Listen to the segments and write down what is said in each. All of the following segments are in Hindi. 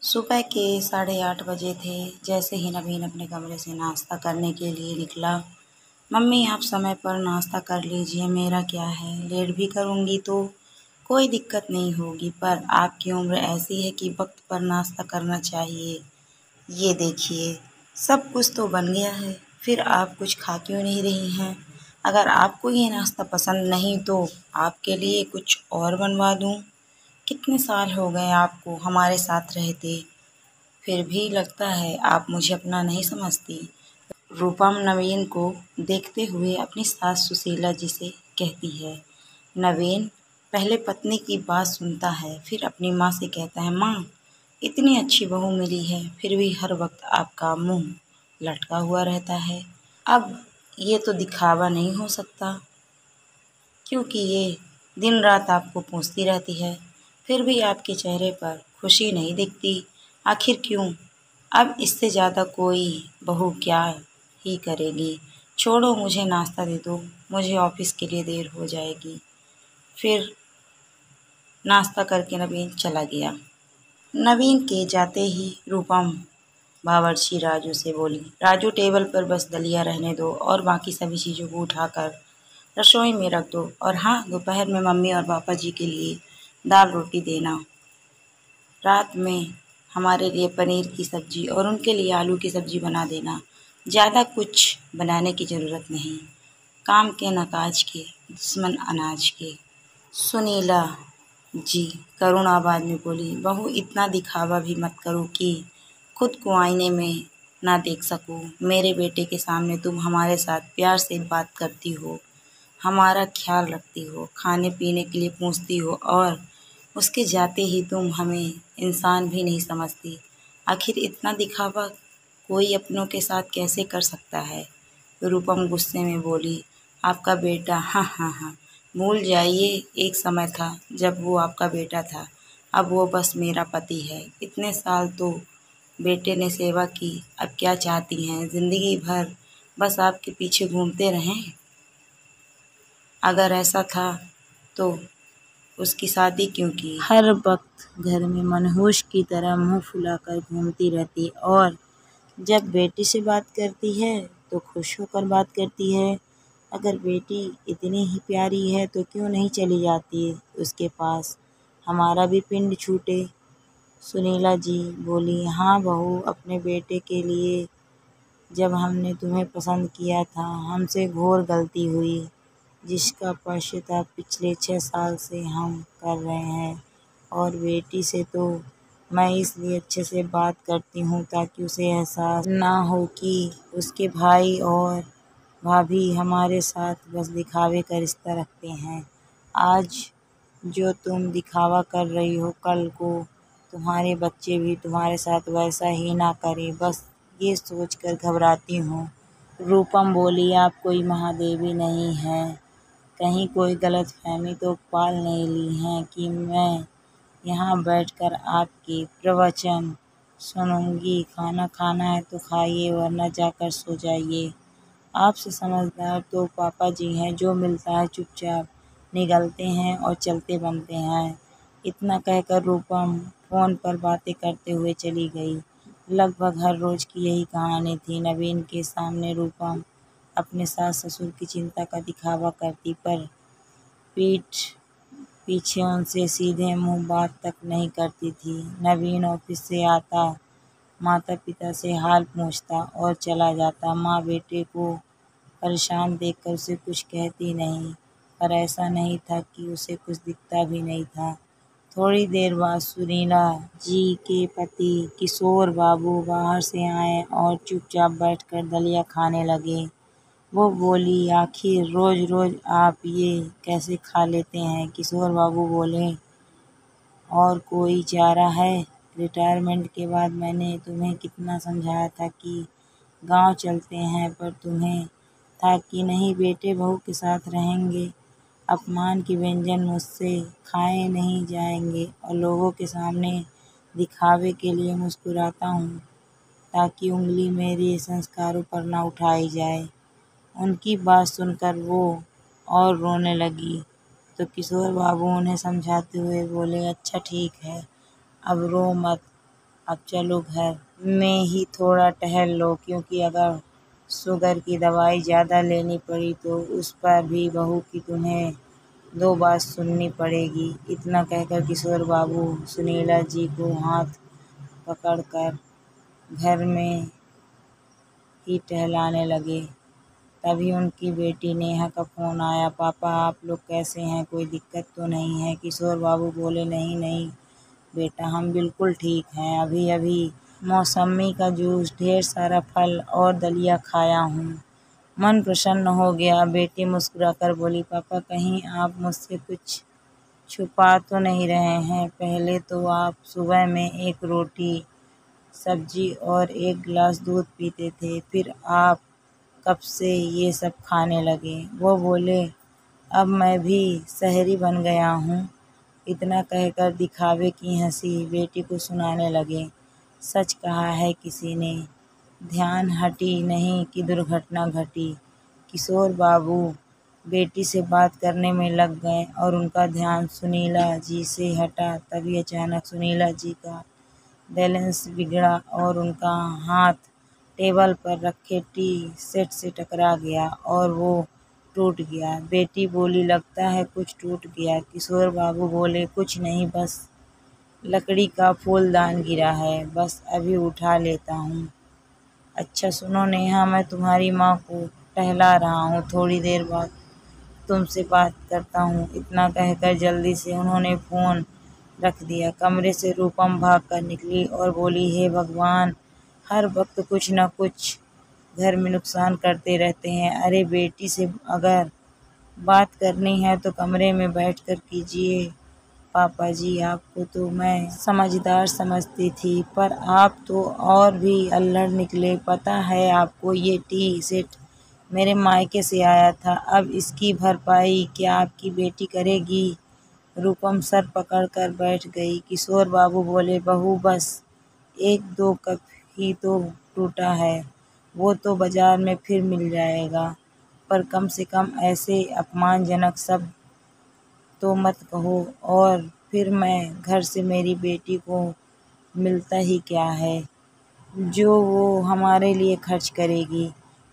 सुबह के 8:30 बजे थे। जैसे ही नवीन अपने कमरे से नाश्ता करने के लिए निकला, मम्मी आप समय पर नाश्ता कर लीजिए, मेरा क्या है, लेट भी करूँगी तो कोई दिक्कत नहीं होगी, पर आपकी उम्र ऐसी है कि वक्त पर नाश्ता करना चाहिए। ये देखिए, सब कुछ तो बन गया है, फिर आप कुछ खा क्यों नहीं रही हैं? अगर आपको ये नाश्ता पसंद नहीं तो आपके लिए कुछ और बनवा दूँ? कितने साल हो गए आपको हमारे साथ रहते, फिर भी लगता है आप मुझे अपना नहीं समझती। रूपम नवीन को देखते हुए अपनी सास सुशीला जी से कहती है। नवीन पहले पत्नी की बात सुनता है, फिर अपनी माँ से कहता है, माँ इतनी अच्छी बहू मिली है, फिर भी हर वक्त आपका मुंह लटका हुआ रहता है। अब ये तो दिखावा नहीं हो सकता, क्योंकि ये दिन रात आपको पूछती रहती है, फिर भी आपके चेहरे पर खुशी नहीं दिखती। आखिर क्यों? अब इससे ज़्यादा कोई बहू क्या ही करेगी। छोड़ो, मुझे नाश्ता दे दो, मुझे ऑफिस के लिए देर हो जाएगी। फिर नाश्ता करके नवीन चला गया। नवीन के जाते ही रूपम बावर्ची राजू से बोली, राजू टेबल पर बस दलिया रहने दो और बाकी सभी चीज़ों को उठाकर रसोई में रख दो, और हाँ, दोपहर में मम्मी और पापा जी के लिए दाल रोटी देना। रात में हमारे लिए पनीर की सब्जी और उनके लिए आलू की सब्जी बना देना। ज़्यादा कुछ बनाने की ज़रूरत नहीं। काम के न काज के, दुश्मन अनाज के। सुनीला जी करुण आवाज़ में बोली, बहू इतना दिखावा भी मत करो कि खुद को आईने में ना देख सकूं। मेरे बेटे के सामने तुम हमारे साथ प्यार से बात करती हो, हमारा ख्याल रखती हो, खाने पीने के लिए पूछती हो, और उसके जाते ही तुम हमें इंसान भी नहीं समझती। आखिर इतना दिखावा कोई अपनों के साथ कैसे कर सकता है? रूपम गुस्से में बोली, आपका बेटा, हाँ हाँ हाँ, भूल जाइए, एक समय था जब वो आपका बेटा था, अब वो बस मेरा पति है। इतने साल तो बेटे ने सेवा की, अब क्या चाहती हैं? जिंदगी भर बस आपके पीछे घूमते रहें? अगर ऐसा था तो उसकी शादी क्यों की? हर वक्त घर में मनहूस की तरह मुंह फुलाकर घूमती रहती, और जब बेटी से बात करती है तो खुश होकर बात करती है। अगर बेटी इतनी ही प्यारी है तो क्यों नहीं चली जाती उसके पास, हमारा भी पिंड छूटे। सुनीला जी बोली, हाँ बहू, अपने बेटे के लिए जब हमने तुम्हें पसंद किया था, हमसे घोर गलती हुई, जिसका पश्चाताप पिछले 6 साल से हम कर रहे हैं। और बेटी से तो मैं इसलिए अच्छे से बात करती हूँ ताकि उसे एहसास ना हो कि उसके भाई और भाभी हमारे साथ बस दिखावे का रिश्ता रखते हैं। आज जो तुम दिखावा कर रही हो, कल को तुम्हारे बच्चे भी तुम्हारे साथ वैसा ही ना करें, बस ये सोचकर घबराती हूँ। रूपम बोली, आप कोई महादेवी नहीं हैं, कहीं कोई गलतफहमी तो पाल नहीं ली है कि मैं यहाँ बैठकर आपके प्रवचन सुनूंगी। खाना खाना है तो खाइए, वरना जाकर सो जाइए। आपसे समझदार तो पापा जी हैं, जो मिलता है चुपचाप निगलते हैं और चलते बनते हैं। इतना कहकर रूपम फोन पर बातें करते हुए चली गई। लगभग हर रोज की यही कहानी थी। नवीन के सामने रूपम अपने सास ससुर की चिंता का दिखावा करती, पर पीठ पीछे उनसे सीधे मुंह बात तक नहीं करती थी। नवीन ऑफिस से आता, माता पिता से हाल पूछता और चला जाता। माँ बेटे को परेशान देखकर उसे कुछ कहती नहीं, पर ऐसा नहीं था कि उसे कुछ दिखता भी नहीं था। थोड़ी देर बाद सुनीला जी के पति किशोर बाबू बाहर से आए और चुपचाप बैठकर दलिया खाने लगे। वो बोली, आखिर रोज रोज आप ये कैसे खा लेते हैं? किशोर बाबू बोले, और कोई चारा है? रिटायरमेंट के बाद मैंने तुम्हें कितना समझाया था कि गांव चलते हैं, पर तुम्हें था कि नहीं बेटे बहू के साथ रहेंगे। अपमान के व्यंजन मुझसे खाए नहीं जाएंगे, और लोगों के सामने दिखावे के लिए मुस्कुराता हूँ ताकि उंगली मेरे संस्कारों पर ना उठाई जाए। उनकी बात सुनकर वो और रोने लगी, तो किशोर बाबू उन्हें समझाते हुए बोले, अच्छा ठीक है, अब रो मत, अब चलो घर में ही थोड़ा टहल लो, क्योंकि अगर शुगर की दवाई ज़्यादा लेनी पड़ी तो उस पर भी बहू की तुम्हें 2 बात सुननी पड़ेगी। इतना कहकर किशोर बाबू सुनीला जी को हाथ पकड़कर घर में ही टहलाने लगे। तभी उनकी बेटी नेहा का फ़ोन आया। पापा, आप लोग कैसे हैं? कोई दिक्कत तो नहीं है? किशोर बाबू बोले, नहीं नहीं बेटा, हम बिल्कुल ठीक हैं। अभी अभी मौसम्मी का जूस, ढेर सारा फल और दलिया खाया हूँ। मन प्रसन्न हो गया। बेटी मुस्कुराकर बोली, पापा कहीं आप मुझसे कुछ छुपा तो नहीं रहे हैं? पहले तो आप सुबह में 1 रोटी सब्जी और 1 गिलास दूध पीते थे, फिर आप कब से ये सब खाने लगे? वो बोले, अब मैं भी शहरी बन गया हूँ। इतना कहकर दिखावे की हंसी बेटी को सुनाने लगे। सच कहा है किसी ने, ध्यान हटी नहीं कि दुर्घटना घटी। किशोर बाबू बेटी से बात करने में लग गए और उनका ध्यान सुनीला जी से हटा। तभी अचानक सुनीला जी का बैलेंस बिगड़ा और उनका हाथ टेबल पर रखे टी सेट से टकरा गया और वो टूट गया। बेटी बोली, लगता है कुछ टूट गया। किशोर बाबू बोले, कुछ नहीं, बस लकड़ी का फूलदान गिरा है, बस अभी उठा लेता हूँ। अच्छा सुनो नेहा, मैं तुम्हारी माँ को टहला रहा हूँ, थोड़ी देर बाद तुमसे बात करता हूँ। इतना कहकर जल्दी से उन्होंने फ़ोन रख दिया। कमरे से रूपम भाग कर निकली और बोली, हे भगवान, हर वक्त कुछ न कुछ घर में नुकसान करते रहते हैं। अरे बेटी से अगर बात करनी है तो कमरे में बैठकर कीजिए। पापा जी, आपको तो मैं समझदार समझती थी, पर आप तो और भी अल्लड़ निकले। पता है आपको, ये टी सेट मेरे मायके से आया था, अब इसकी भरपाई क्या आपकी बेटी करेगी? रूपम सर पकड़कर बैठ गई। किशोर बाबू बोले, बहू बस 1-2 कप ही तो टूटा है, वो तो बाजार में फिर मिल जाएगा, पर कम से कम ऐसे अपमानजनक शब्द तो मत कहो। और फिर मैं घर से मेरी बेटी को मिलता ही क्या है जो वो हमारे लिए खर्च करेगी?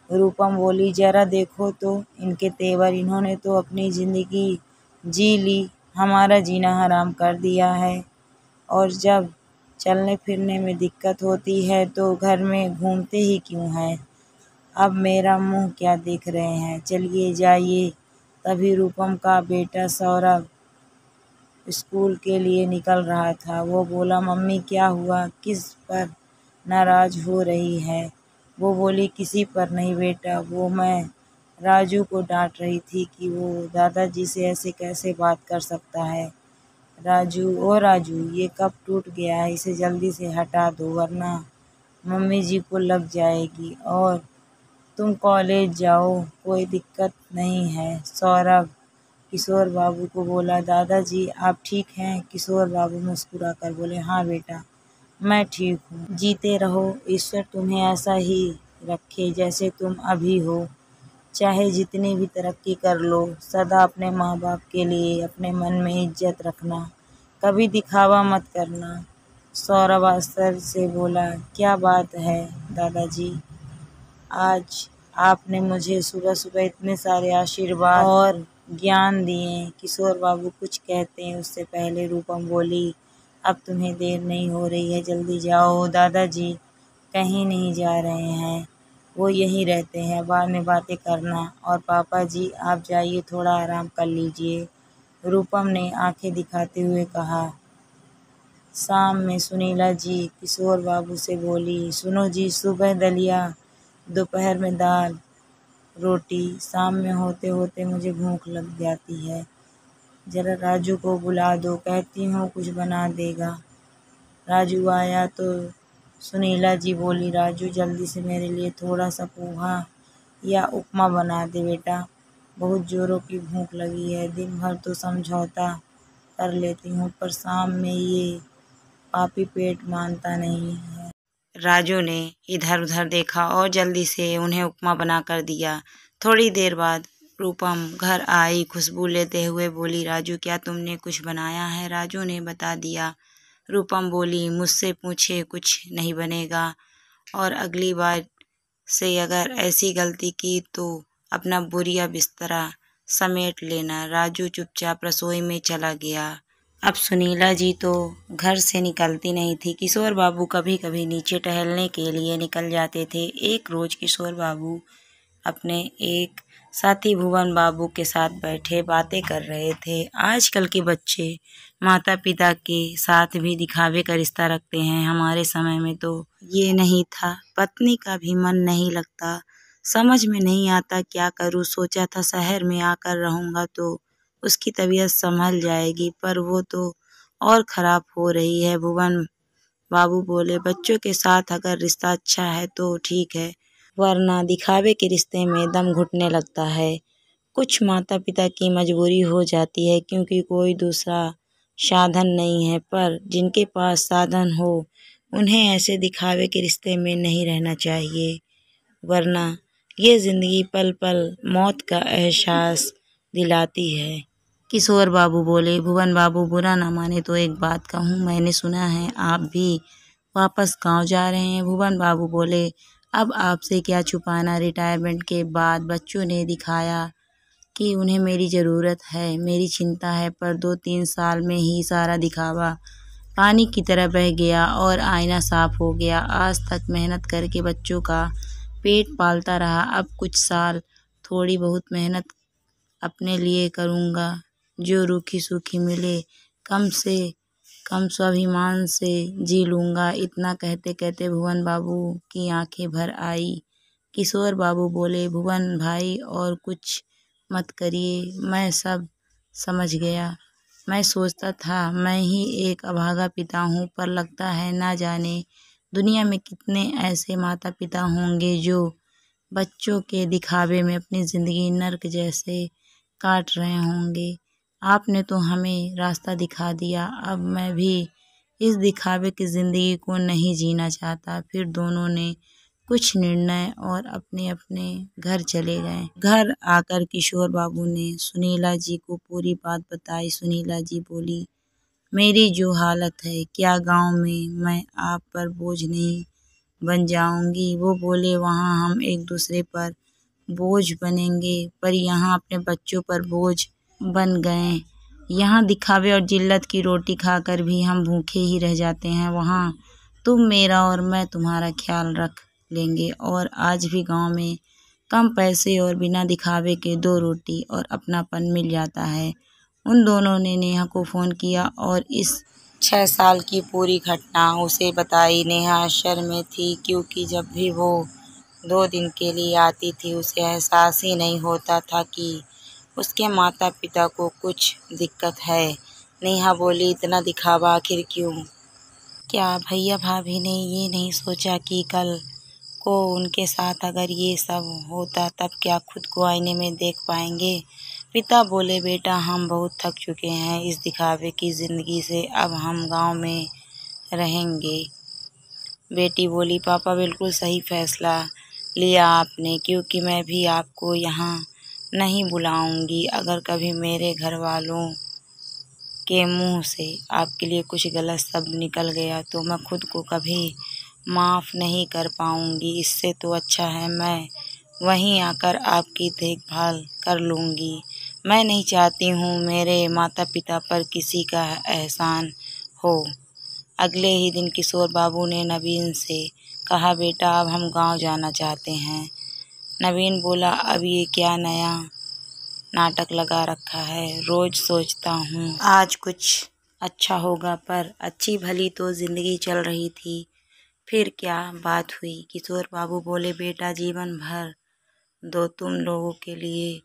रूपम बोली, जरा देखो तो इनके तेवर, इन्होंने तो अपनी ज़िंदगी जी ली, हमारा जीना हराम कर दिया है। और जब चलने फिरने में दिक्कत होती है तो घर में घूमते ही क्यों हैं? अब मेरा मुँह क्या देख रहे हैं? चलिए जाइए। तभी रूपम का बेटा सौरभ स्कूल के लिए निकल रहा था। वो बोला, मम्मी क्या हुआ, किस पर नाराज़ हो रही है? वो बोली, किसी पर नहीं बेटा, वो मैं राजू को डांट रही थी कि वो दादाजी से ऐसे कैसे बात कर सकता है। राजू, ओ राजू, ये कब टूट गया है, इसे जल्दी से हटा दो वरना मम्मी जी को लग जाएगी। और तुम कॉलेज जाओ, कोई दिक्कत नहीं है। सौरभ किशोर बाबू को बोला, दादाजी आप ठीक हैं? किशोर बाबू मुस्कुराकर बोले, हाँ बेटा, मैं ठीक हूँ। जीते रहो, ईश्वर तुम्हें ऐसा ही रखे जैसे तुम अभी हो। चाहे जितनी भी तरक्की कर लो, सदा अपने माँ बाप के लिए अपने मन में इज्जत रखना, कभी दिखावा मत करना। सौरभ आश्चर्य से बोला, क्या बात है दादाजी, आज आपने मुझे सुबह सुबह इतने सारे आशीर्वाद और ज्ञान दिए। किशोर बाबू कुछ कहते हैं उससे पहले रूपम बोली, अब तुम्हें देर नहीं हो रही है, जल्दी जाओ। दादाजी कहीं नहीं जा रहे हैं, वो यहीं रहते हैं, बाद में बातें करना। और पापा जी आप जाइए, थोड़ा आराम कर लीजिए। रूपम ने आंखें दिखाते हुए कहा। शाम में सुनीला जी किशोर बाबू से बोली, सुनो जी, सुबह दलिया, दोपहर में दाल रोटी, शाम में होते होते मुझे भूख लग जाती है, जरा राजू को बुला दो, कहती हूँ कुछ बना देगा। राजू आया तो सुनीला जी बोली, राजू जल्दी से मेरे लिए थोड़ा सा पोहा या उपमा बना दे बेटा, बहुत जोरों की भूख लगी है, दिन भर तो समझौता कर लेती हूँ, पर शाम में ये पापी पेट मानता नहीं है। राजू ने इधर उधर देखा और जल्दी से उन्हें उपमा बना कर दिया। थोड़ी देर बाद रूपम घर आई, खुशबू लेते हुए बोली, राजू क्या तुमने कुछ बनाया है? राजू ने बता दिया। रूपम बोली, मुझसे पूछे कुछ नहीं बनेगा और अगली बार से अगर ऐसी गलती की तो अपना बोरिया बिस्तरा समेट लेना। राजू चुपचाप रसोई में चला गया। अब सुनीला जी तो घर से निकलती नहीं थी। किशोर बाबू कभी कभी नीचे टहलने के लिए निकल जाते थे। एक रोज किशोर बाबू अपने एक साथी भुवन बाबू के साथ बैठे बातें कर रहे थे। आजकल के बच्चे माता पिता के साथ भी दिखावे का रिश्ता रखते हैं। हमारे समय में तो ये नहीं था। पत्नी का भी मन नहीं लगता। समझ में नहीं आता क्या करूं। सोचा था शहर में आकर रहूंगा तो उसकी तबीयत संभल जाएगी, पर वो तो और खराब हो रही है। भुवन बाबू बोले, बच्चों के साथ अगर रिश्ता अच्छा है तो ठीक है, वरना दिखावे के रिश्ते में दम घुटने लगता है। कुछ माता पिता की मजबूरी हो जाती है क्योंकि कोई दूसरा साधन नहीं है, पर जिनके पास साधन हो उन्हें ऐसे दिखावे के रिश्ते में नहीं रहना चाहिए, वरना ये जिंदगी पल पल मौत का एहसास दिलाती है। किशोर बाबू बोले, भुवन बाबू बुरा ना माने तो एक बात कहूँ, मैंने सुना है आप भी वापस गांव जा रहे हैं। भुवन बाबू बोले, अब आपसे क्या छुपाना। रिटायरमेंट के बाद बच्चों ने दिखाया कि उन्हें मेरी ज़रूरत है, मेरी चिंता है, पर 2-3 साल में ही सारा दिखावा पानी की तरह बह गया और आईना साफ हो गया। आज तक मेहनत करके बच्चों का पेट पालता रहा, अब कुछ साल थोड़ी बहुत मेहनत अपने लिए करूँगा, जो रूखी सूखी मिले कम से कम स्वाभिमान से जी लूँगा। इतना कहते कहते भुवन बाबू की आंखें भर आई। किशोर बाबू बोले, भुवन भाई और कुछ मत करिए, मैं सब समझ गया। मैं सोचता था मैं ही एक अभागा पिता हूँ, पर लगता है ना जाने दुनिया में कितने ऐसे माता पिता होंगे जो बच्चों के दिखावे में अपनी ज़िंदगी नर्क जैसे काट रहे होंगे। आपने तो हमें रास्ता दिखा दिया, अब मैं भी इस दिखावे की ज़िंदगी को नहीं जीना चाहता। फिर दोनों ने कुछ निर्णय और अपने अपने घर चले गए। घर आकर किशोर बाबू ने सुनीला जी को पूरी बात बताई। सुनीला जी बोली, मेरी जो हालत है, क्या गांव में मैं आप पर बोझ नहीं बन जाऊंगी। वो बोले, वहाँ हम एक दूसरे पर बोझ बनेंगे, पर यहाँ अपने बच्चों पर बोझ बन गए। यहाँ दिखावे और जिल्लत की रोटी खाकर भी हम भूखे ही रह जाते हैं। वहाँ तुम मेरा और मैं तुम्हारा ख्याल रख लेंगे। और आज भी गांव में कम पैसे और बिना दिखावे के 2 रोटी और अपनापन मिल जाता है। उन दोनों ने नेहा को फ़ोन किया और इस 6 साल की पूरी घटना उसे बताई। नेहा आश्चर्य में थी क्योंकि जब भी वो 2 दिन के लिए आती थी उसे एहसास ही नहीं होता था कि उसके माता पिता को कुछ दिक्कत है। नेहा बोली, इतना दिखावा आखिर क्यों? क्या भैया भाभी ने ये नहीं सोचा कि कल को उनके साथ अगर ये सब होता तब क्या खुद को आईने में देख पाएंगे? पिता बोले, बेटा हम बहुत थक चुके हैं इस दिखावे की ज़िंदगी से, अब हम गांव में रहेंगे। बेटी बोली, पापा बिल्कुल सही फैसला लिया आपने, क्योंकि मैं भी आपको यहाँ नहीं बुलाऊंगी। अगर कभी मेरे घर वालों के मुंह से आपके लिए कुछ गलत शब्द निकल गया तो मैं खुद को कभी माफ़ नहीं कर पाऊंगी। इससे तो अच्छा है मैं वहीं आकर आपकी देखभाल कर लूँगी। मैं नहीं चाहती हूँ मेरे माता पिता पर किसी का एहसान हो। अगले ही दिन किशोर बाबू ने नवीन से कहा, बेटा अब हम गांव जाना चाहते हैं। नवीन बोला, अब ये क्या नया नाटक लगा रखा है। रोज सोचता हूँ आज कुछ अच्छा होगा, पर अच्छी भली तो ज़िंदगी चल रही थी। फिर क्या बात हुई? किशोर बाबू बोले, बेटा जीवन भर दो तुम लोगों के लिए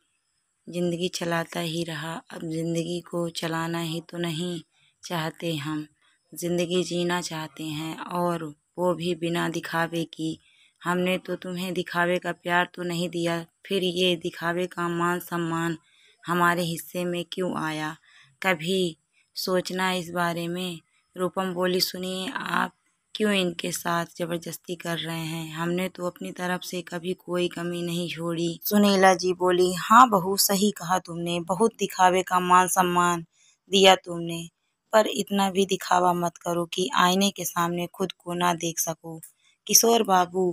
ज़िंदगी चलाता ही रहा, अब ज़िंदगी को चलाना ही तो नहीं चाहते हम, ज़िंदगी जीना चाहते हैं, और वो भी बिना दिखावे की। हमने तो तुम्हें दिखावे का प्यार तो नहीं दिया, फिर ये दिखावे का मान सम्मान हमारे हिस्से में क्यों आया? कभी सोचना इस बारे में? रूपम बोली, सुनिए आप क्यों इनके साथ जबरदस्ती कर रहे हैं? हमने तो अपनी तरफ से कभी कोई कमी नहीं छोड़ी। सुनीला जी बोली, हाँ बहू सही कहा तुमने, बहुत दिखावे का मान सम्मान दिया तुमने, पर इतना भी दिखावा मत करो कि आईने के सामने खुद को ना देख सको। किशोर बाबू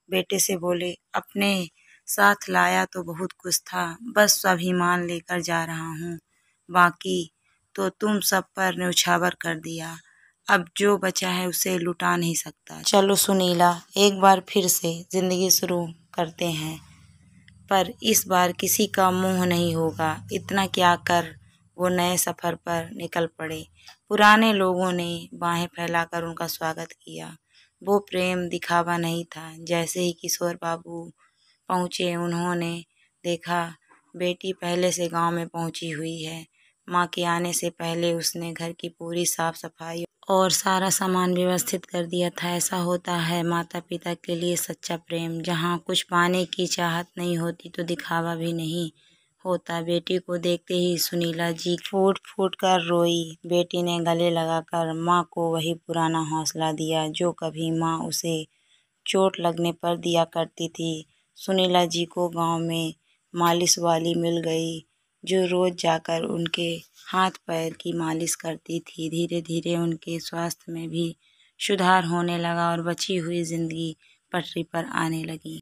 बेटे से बोले, अपने साथ लाया तो बहुत कुछ था, बस स्वाभिमान लेकर जा रहा हूँ, बाकी तो तुम सब पर न्यौछावर कर दिया। अब जो बचा है उसे लुटा नहीं सकता। चलो सुनीला, एक बार फिर से जिंदगी शुरू करते हैं, पर इस बार किसी का मुंह नहीं होगा। इतना क्या कर वो नए सफर पर निकल पड़े। पुराने लोगों ने बाहें फैलाकर उनका स्वागत किया। वो प्रेम दिखावा नहीं था। जैसे ही किशोर बाबू पहुँचे, उन्होंने देखा बेटी पहले से गांव में पहुंची हुई है। माँ के आने से पहले उसने घर की पूरी साफ सफाई और सारा सामान व्यवस्थित कर दिया था। ऐसा होता है माता पिता के लिए सच्चा प्रेम। जहाँ कुछ पाने की चाहत नहीं होती तो दिखावा भी नहीं होता। बेटी को देखते ही सुनीला जी फूट फूट कर रोई। बेटी ने गले लगाकर माँ को वही पुराना हौसला दिया जो कभी माँ उसे चोट लगने पर दिया करती थी। सुनीला जी को गांव में मालिश वाली मिल गई, जो रोज जाकर उनके हाथ पैर की मालिश करती थी। धीरे धीरे उनके स्वास्थ्य में भी सुधार होने लगा और बची हुई जिंदगी पटरी पर आने लगी।